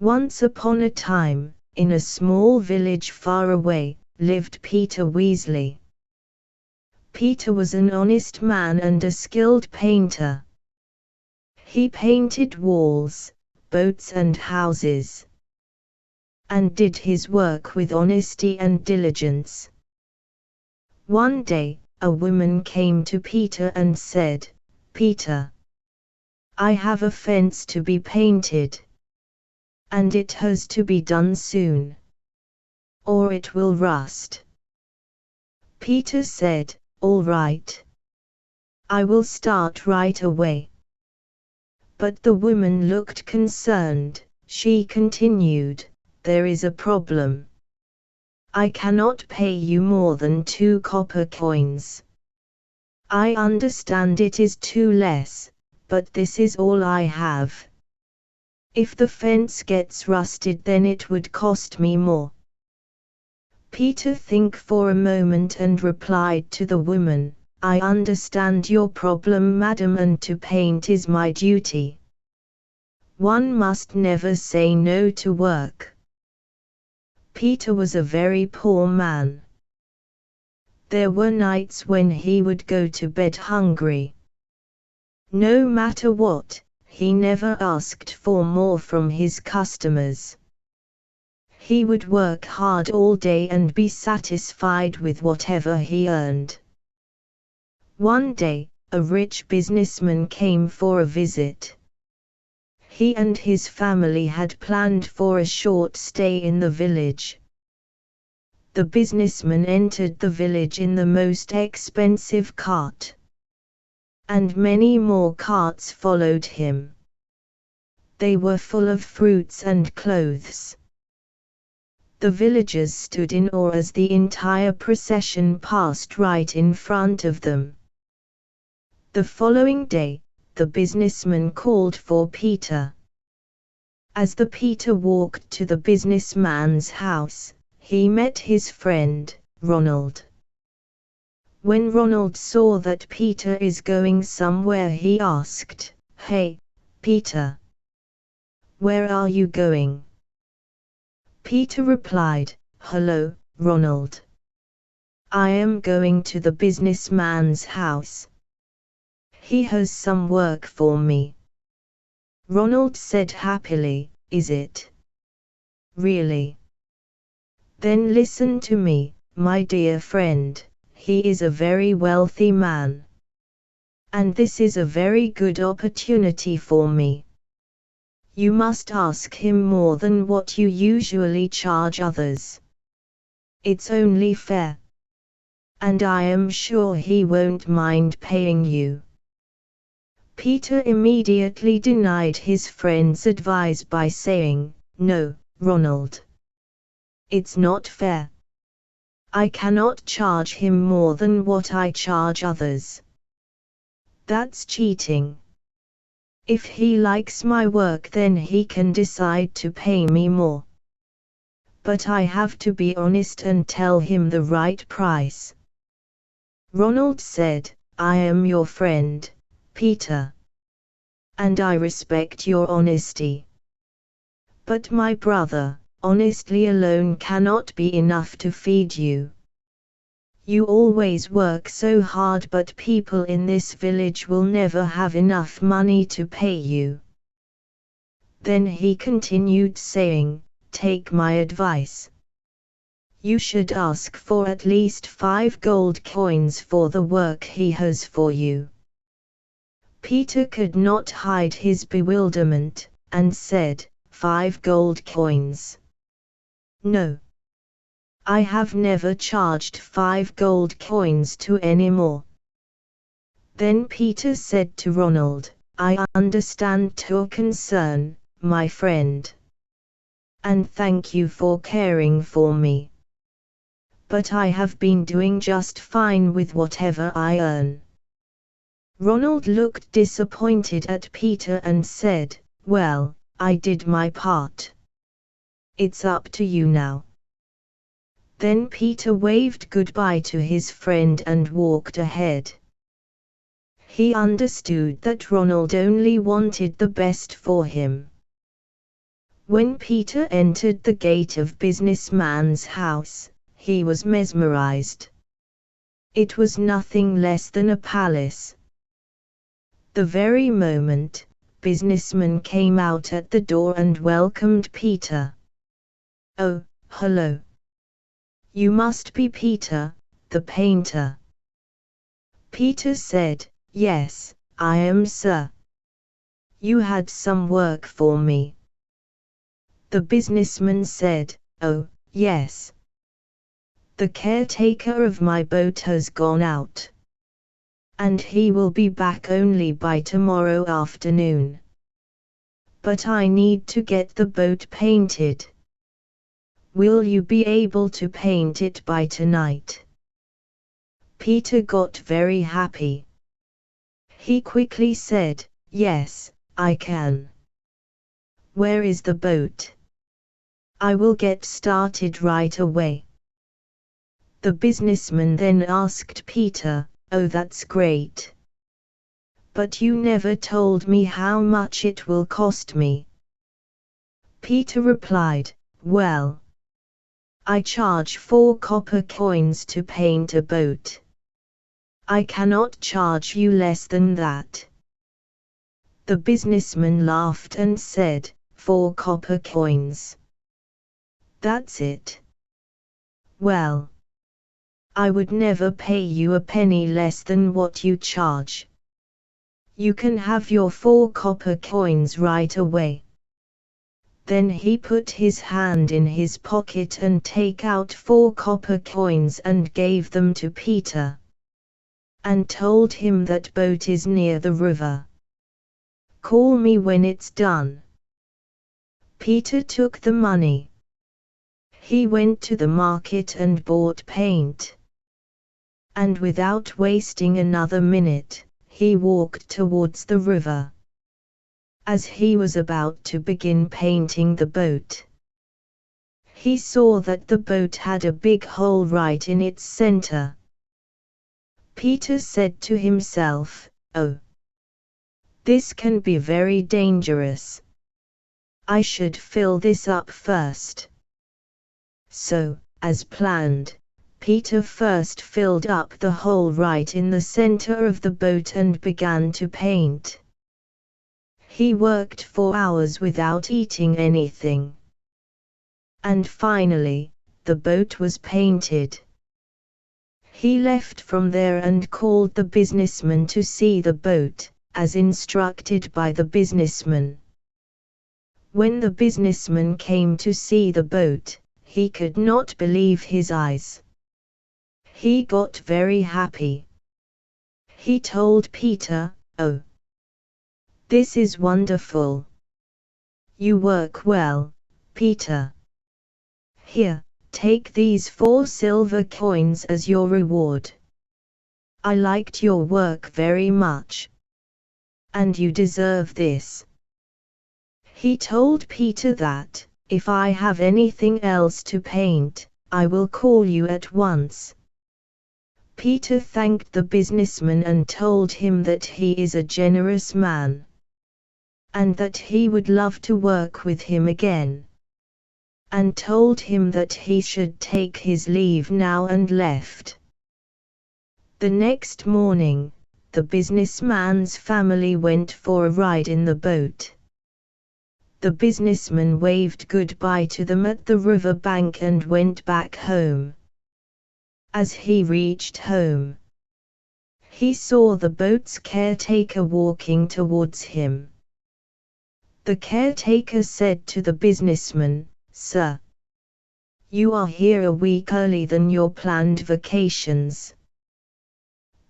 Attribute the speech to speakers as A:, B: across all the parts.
A: Once upon a time, in a small village far away, lived Peter Weasley. Peter was an honest man and a skilled painter. He painted walls, boats and houses, and did his work with honesty and diligence. One day, a woman came to Peter and said, "Peter, I have a fence to be painted, and it has to be done soon, or it will rust." Peter said, "All right. I will start right away." But the woman looked concerned. She continued, "There is a problem. I cannot pay you more than 2 copper coins. I understand it is too less, but this is all I have. If the fence gets rusted, then it would cost me more." Peter think for a moment and replied to the woman, "I understand your problem, madam, and to paint is my duty. One must never say no to work." Peter was a very poor man. There were nights when he would go to bed hungry. No matter what, he never asked for more from his customers. He would work hard all day and be satisfied with whatever he earned. One day, a rich businessman came for a visit. He and his family had planned for a short stay in the village. The businessman entered the village in the most expensive cart, and many more carts followed him. They were full of fruits and clothes. The villagers stood in awe as the entire procession passed right in front of them. The following day, the businessman called for Peter. As the Peter walked to the businessman's house, he met his friend, Ronald. When Ronald saw that Peter is going somewhere, he asked, "Hey, Peter, where are you going?" Peter replied, "Hello, Ronald. I am going to the businessman's house. He has some work for me." Ronald said happily, "Is it? Really? Then listen to me, my dear friend. He is a very wealthy man, and this is a very good opportunity for me. You must ask him more than what you usually charge others. It's only fair, and I am sure he won't mind paying you." Peter immediately denied his friend's advice by saying, "No, Ronald. It's not fair. I cannot charge him more than what I charge others. That's cheating. If he likes my work, then he can decide to pay me more. But I have to be honest and tell him the right price." Ronald said, "I am your friend, Peter, and I respect your honesty. But my brother, honesty alone cannot be enough to feed you. You always work so hard, but people in this village will never have enough money to pay you." Then he continued saying, "Take my advice. You should ask for at least 5 gold coins for the work he has for you." Peter could not hide his bewilderment, and said, "5 gold coins? No. I have never charged 5 gold coins to any more." Then Peter said to Ronald, "I understand your concern, my friend, and thank you for caring for me. But I have been doing just fine with whatever I earn." Ronald looked disappointed at Peter and said, "Well, I did my part. It's up to you now." Then Peter waved goodbye to his friend and walked ahead. He understood that Ronald only wanted the best for him. When Peter entered the gate of businessman's house, he was mesmerized. It was nothing less than a palace. The very moment, businessman came out at the door and welcomed Peter. "Oh, hello. You must be Peter, the painter." Peter said, "Yes, I am, sir. You had some work for me." The businessman said, "Oh, yes. The caretaker of my boat has gone out. And he will be back only by tomorrow afternoon. But I need to get the boat painted. Will you be able to paint it by tonight?" Peter got very happy. He quickly said, "Yes, I can. Where is the boat? I will get started right away." The businessman then asked Peter, "Oh, that's great. But you never told me how much it will cost me." Peter replied, "Well, I charge 4 copper coins to paint a boat. I cannot charge you less than that." The businessman laughed and said, "4 copper coins. That's it. Well, I would never pay you a penny less than what you charge. You can have your 4 copper coins right away." Then he put his hand in his pocket and take out 4 copper coins and gave them to Peter. And told him, "That boat is near the river. Call me when it's done." Peter took the money. He went to the market and bought paint. And without wasting another minute, he walked towards the river. As he was about to begin painting the boat, he saw that the boat had a big hole right in its center. Peter said to himself, "Oh, this can be very dangerous. I should fill this up first." So, as planned, Peter first filled up the hole right in the center of the boat and began to paint. He worked for hours without eating anything. And finally, the boat was painted. He left from there and called the businessman to see the boat, as instructed by the businessman. When the businessman came to see the boat, he could not believe his eyes. He got very happy. He told Peter, "Oh, this is wonderful. You work well, Peter. Here, take these 4 silver coins as your reward. I liked your work very much. And you deserve this." He told Peter that, "If I have anything else to paint, I will call you at once." Peter thanked the businessman and told him that he is a generous man, and that he would love to work with him again, and told him that he should take his leave now and left. The next morning, the businessman's family went for a ride in the boat. The businessman waved goodbye to them at the river bank and went back home. As he reached home, he saw the boat's caretaker walking towards him. The caretaker said to the businessman, "Sir, you are here a week early than your planned vacations."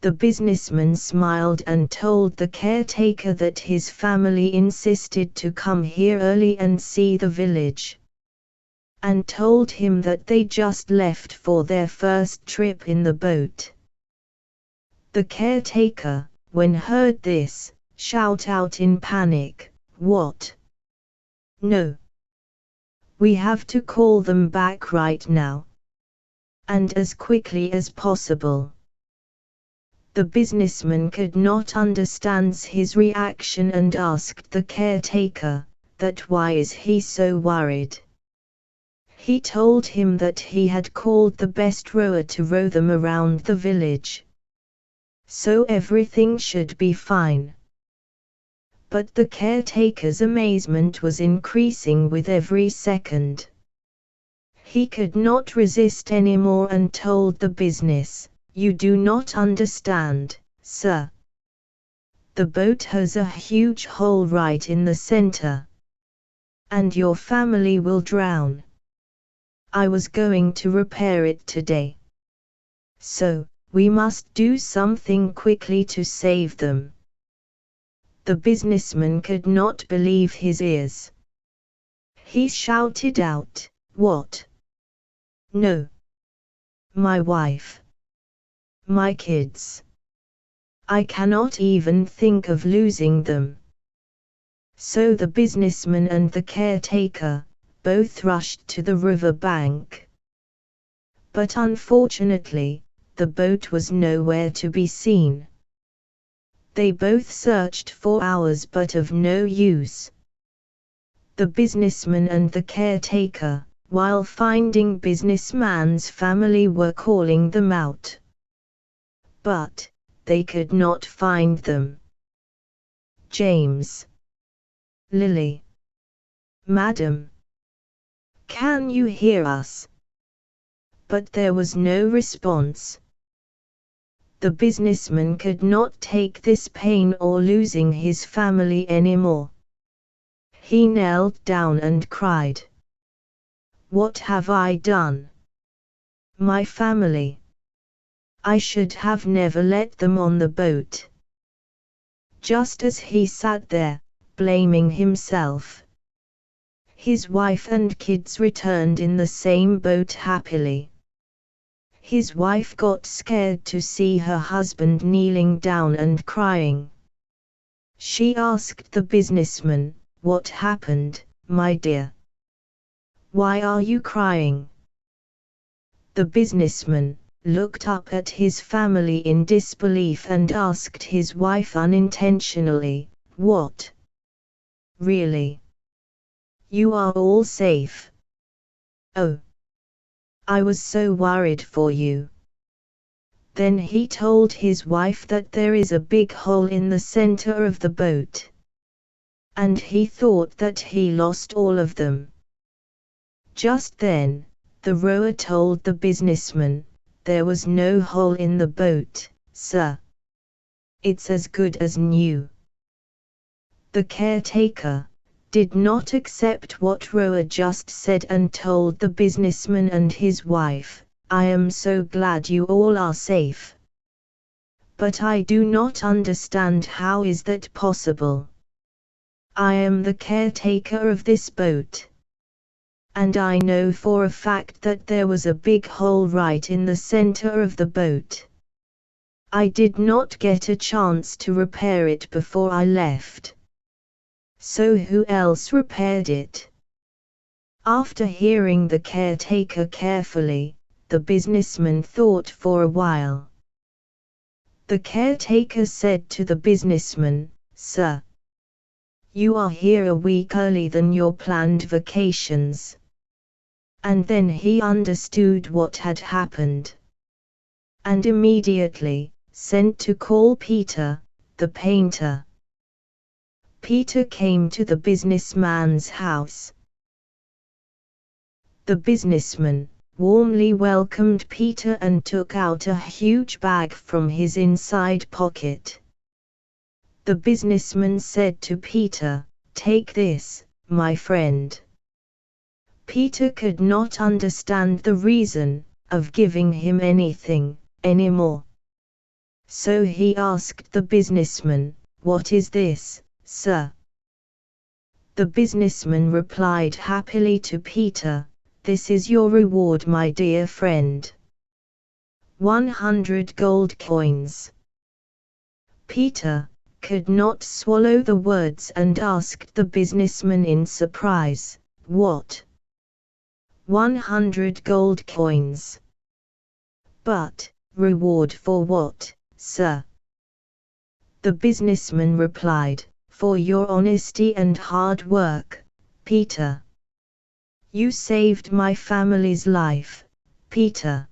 A: The businessman smiled and told the caretaker that his family insisted to come here early and see the village, and told him that they just left for their first trip in the boat. The caretaker, when heard this, shouted out in panic, "What? No. We have to call them back right now. And as quickly as possible." The businessman could not understand his reaction and asked the caretaker, that why is he so worried. He told him that he had called the best rower to row them around the village, so everything should be fine. But the caretaker's amazement was increasing with every second. He could not resist anymore and told the business, "You do not understand, sir. The boat has a huge hole right in the center, and your family will drown. I was going to repair it today. So, we must do something quickly to save them." The businessman could not believe his ears. He shouted out, "What? No. My wife. My kids. I cannot even think of losing them." So the businessman and the caretaker both rushed to the river bank. But unfortunately, the boat was nowhere to be seen. They both searched for hours but of no use. The businessman and the caretaker, while finding businessman's family, were calling them out. But they could not find them. "James. Lily. Madam. Can you hear us?" But there was no response. The businessman could not take this pain or losing his family anymore. He knelt down and cried, "What have I done? My family. I should have never let them on the boat." Just as he sat there, blaming himself, his wife and kids returned in the same boat happily. His wife got scared to see her husband kneeling down and crying. She asked the businessman, "What happened, my dear? Why are you crying?" The businessman looked up at his family in disbelief and asked his wife unintentionally, "What? Really? You are all safe? Oh. I was so worried for you." Then he told his wife that there is a big hole in the center of the boat, and he thought that he lost all of them. Just then, the rower told the businessman, "There was no hole in the boat, sir. It's as good as new." The caretaker did not accept what rower just said and told the businessman and his wife, "I am so glad you all are safe. But I do not understand how is that possible. I am the caretaker of this boat. And I know for a fact that there was a big hole right in the center of the boat. I did not get a chance to repair it before I left. So who else repaired it?" After hearing the caretaker carefully, the businessman thought for a while. The caretaker said to the businessman, "Sir, you are here a week early than your planned vacations." And then he understood what had happened, and immediately sent to call Peter, the painter. Peter came to the businessman's house. The businessman warmly welcomed Peter and took out a huge bag from his inside pocket. The businessman said to Peter, "Take this, my friend." Peter could not understand the reason of giving him anything anymore. So he asked the businessman, "What is this, sir?" The businessman replied happily to Peter, "This is your reward, my dear friend. 100 gold coins." Peter could not swallow the words and asked the businessman in surprise, "What? 100 gold coins? But, reward for what, sir?" The businessman replied, "For your honesty and hard work, Peter. You saved my family's life, Peter.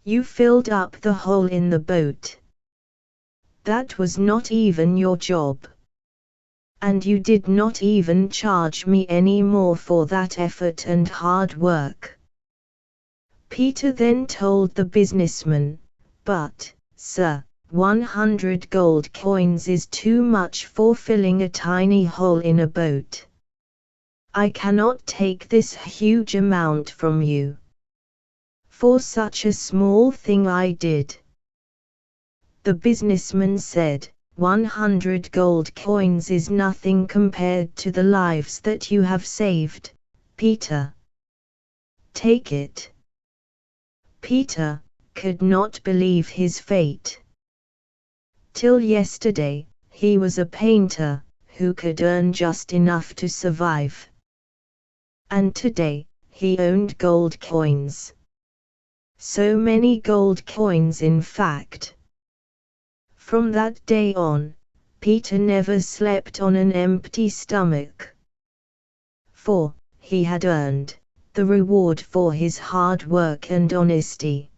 A: You filled up the hole in the boat. That was not even your job. And you did not even charge me any more for that effort and hard work. Peter then told the businessman, "But, sir, 100 gold coins is too much for filling a tiny hole in a boat. I cannot take this huge amount from you. For such a small thing I did." The businessman said, 100 gold coins is nothing compared to the lives that you have saved, Peter. Take it. Peter could not believe his fate. Till yesterday, he was a painter who could earn just enough to survive. And today, he owned gold coins. So many gold coins, in fact. From that day on, Peter never slept on an empty stomach. For he had earned the reward for his hard work and honesty.